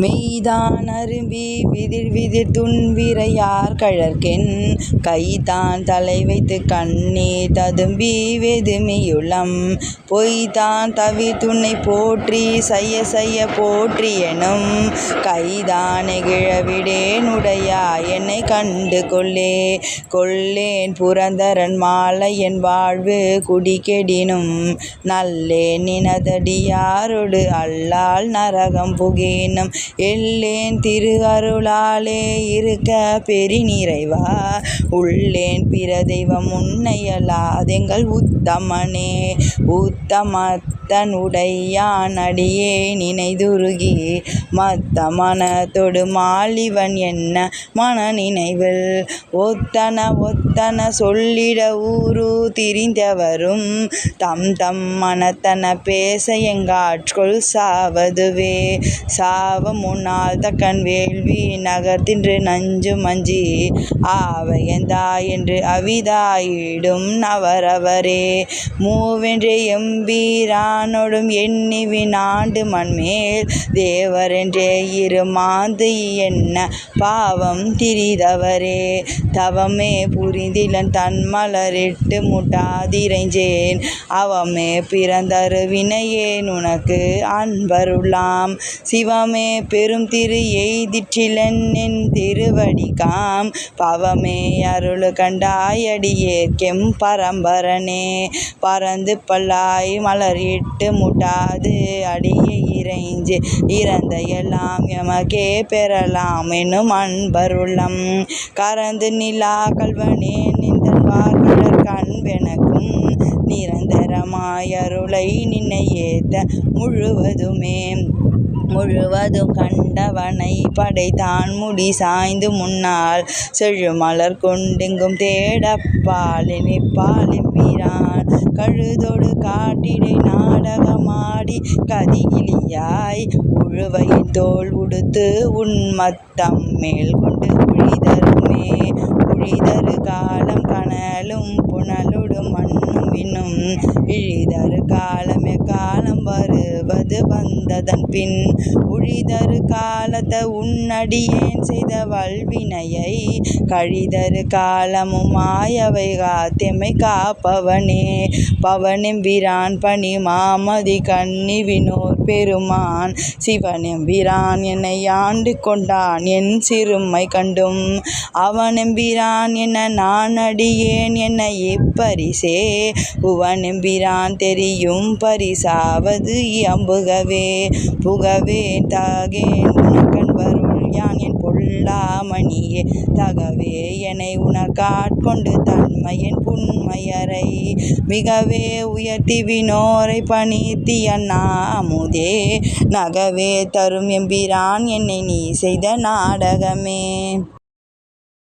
மெய்தான் அரும்பி விதிர் துன்விரையார் கழற்கென் கைதான் தலை வைத்து கண்ணீர் ததும்பி வெதுமியுளம் பொய்தான் தவிர்த்துன்னை போற்றி செய்ய போற்றி எனும் கைதான் நெகிழவிடேன் உடையா என்னை கண்டு கொள்ளேன் புரந்தரன் மாலை என் வாழ்வு குடிகெடினும் நல்லேன் நினதடியாரொடு அல்லால் நரகம் புகேனும் எல்லேன் திரு அருளாலே இருக்க பெருநிறைவா உள்ளேன் பிற தெய்வம் உன்னையல்லாதெங்கள் உத்தமனே உத்தமத்தனுடையான் அடியே நினைதுருகி மத்த மனத்தொடு மாலிவன் என்ன மன நினைவில் ஒத்தன சொல்லிட ஊரு திரிந்தவரும் தம் மனத்தன பேச எங்காட்கொள் சாவதுவே சாவம் முன்னால் தக்கன் வேள்வி நகர்த்தின்று நஞ்சு மஞ்சி ஆவையந்தா என்று அவிதாயிடும் அவரவரே மூவென்றே எம்பீரானொடும் எண்ணிவின் ஆண்டு மண்மேல் தேவரென்றே இருமாந்து என்ன பாவம் திரிதவரே தவமே புரிந்திலன் தன்மலரிட்டு முட்டாதிரைஞ்சேன் அவமே பிறந்தரு வினையேன் உனக்கு அன்பருளாம் சிவமே பெரும் திரு எய்திற்றிலன் என் திருவடிகாம் பவமே அருளு கண்டாயடியேற்கெம் பரம்பரனே பறந்து பல்லாய் மலரிட்டு முட்டாது அடியை இறைஞ்சு இறந்த எல்லாம் எமக்கே பெறலாம் என்னும் அன்பருளம் கறந்து நிலா கல்வனே நின்றன் வார்கடற் கண்வெனக்கும் நிரந்தரமாய் அருளை நின்னை ஏத்த முழுவதும் கண்டவனை படைத்தான் முடி சாய்ந்து முன்னால் செழுமலர் கொண்டெங்கும் தேடப்பால் எம்பிரான் கழுதொடு காட்டிடை நாடகமாடி கதிகிளியாய் உழுவையின் தோல் உடுத்து உன்மத்தம் மேல் கொண்டு உழிதரு காலம் கனலும் புனலுடு மண்ணும் விண்ணும் இழிதரு காலமே காலம் வருவது வந்ததன் பின் உழிதரு காலத்த உன்னடியேன் செய்த வல்வினையை கழிதரு காலமும் மாயவை காத்தெமை காப்பவனே பவனெம்பிரான் பணி மாமதி கண்ணி வினோர் பெருமான் சிவனெம்பிரான் என்னை ஆண்டு கொண்டான் என் சிறுமை கண்டும் அவனெம்பிரான் என்ன நான் அடியேன் என்ன இப்பரிசே புவனெம்பிரான் தெரியும் பரிசாவது புகவே தாகேன் உனக்கண் வருள் யான் என் பொல்லாமணியே தகவே என்னை உனக்காட்கொண்டு தன்மையன் புன்மையரை மிகவே உயர்த்தி வினோரை பணித்தி அண்ணாமுதே நகவே தரும் எம்பிரான் என்னை நீ செய்த நாடகமே.